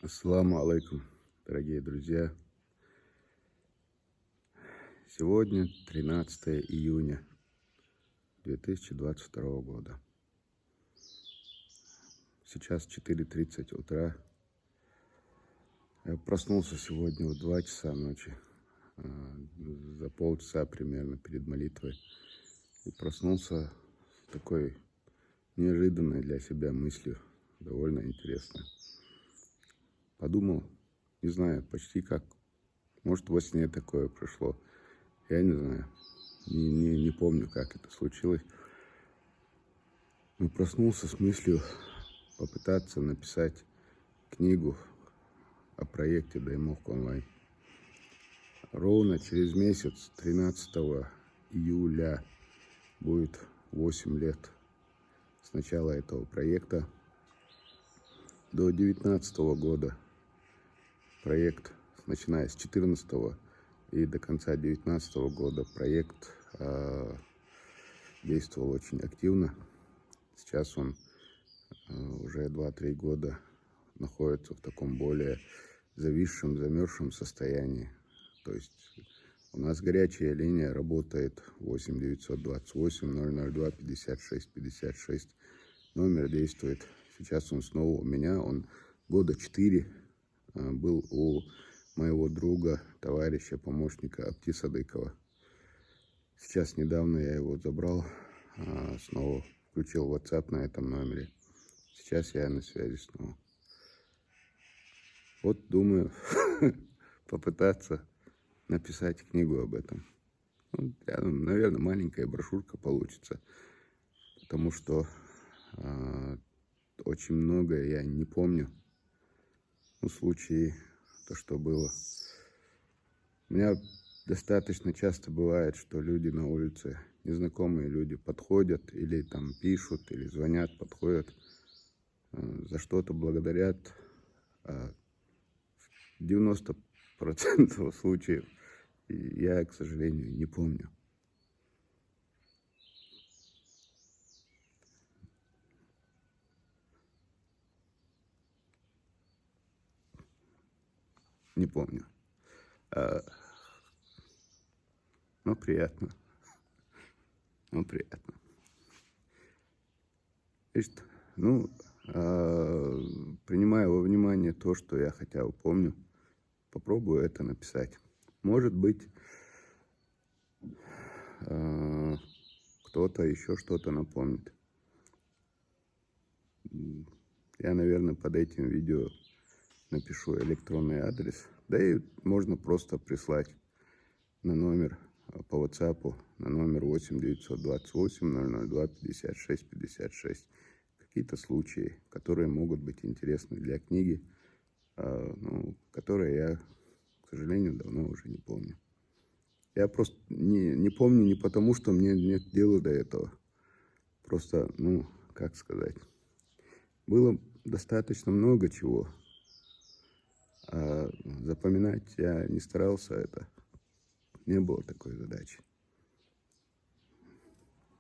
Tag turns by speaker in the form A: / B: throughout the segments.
A: Ассаламу алейкум, дорогие друзья. Сегодня 13 июня 2022 года. Сейчас 4:30 утра. Я проснулся сегодня в 2 часа ночи, за полчаса примерно перед молитвой. И проснулся с такой неожиданной для себя мыслью, довольно интересной. Подумал, не знаю, почти как, может, во сне такое прошло. Я не знаю, не помню, как это случилось. Но проснулся с мыслью попытаться написать книгу о проекте Даймовка онлайн. Ровно через месяц, 13 июля, будет 8 лет с начала этого проекта. До 2019 года проект, начиная с 2014 и до конца 2019 года, проект действовал очень активно. Сейчас он уже 2-3 года находится в таком более зависшем, замерзшем состоянии. То есть у нас горячая линия работает 8 928 002 56 56. Номер действует. Сейчас он снова у меня. Он года 4 был у моего друга, товарища, помощника Апти Садыкова. Сейчас недавно я его забрал, снова включил WhatsApp на этом номере. Сейчас я на связи снова. Вот думаю попытаться написать книгу об этом. Наверное, маленькая брошюрка получится, потому что очень многое я не помню. В случае, то, что было. У меня достаточно часто бывает, что люди на улице, незнакомые люди, подходят или там пишут, или звонят, подходят, за что-то благодарят. В 90% случаев я, к сожалению, не помню. Не помню. Но приятно. Но приятно. Значит, принимая во внимание то, что я хотя бы помню, попробую это написать. Может быть, кто-то еще что-то напомнит. Я, наверное, под этим видео напишу электронный адрес. Да и можно просто прислать на номер по WhatsApp, на номер 8 928 002 56 56. Какие-то случаи, которые могут быть интересны для книги, которые я, к сожалению, давно уже не помню. Я просто не помню не потому, что мне нет дела до этого. Просто, как сказать, было достаточно много чего. А запоминать я не старался это. Не было такой задачи.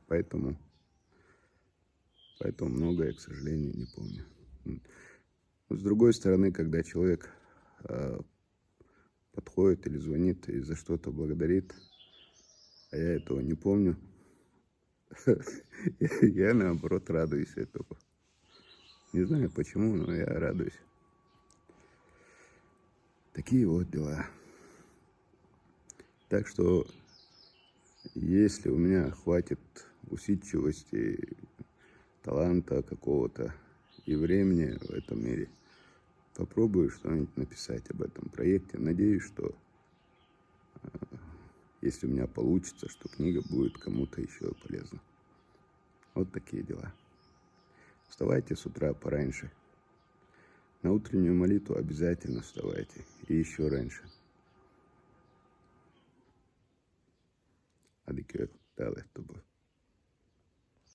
A: Поэтому многое, к сожалению, не помню. С другой стороны, когда человек подходит или звонит и за что-то благодарит, а я этого не помню, я наоборот радуюсь этому. Не знаю почему, но я радуюсь. Такие вот дела. Так что, если у меня хватит усидчивости, таланта какого-то и времени в этом мире, попробую что-нибудь написать об этом проекте. Надеюсь, что если у меня получится, что книга будет кому-то еще полезна. Вот такие дела. Вставайте с утра пораньше. На утреннюю молитву обязательно вставайте. И еще раньше. Hadi köy. Täällä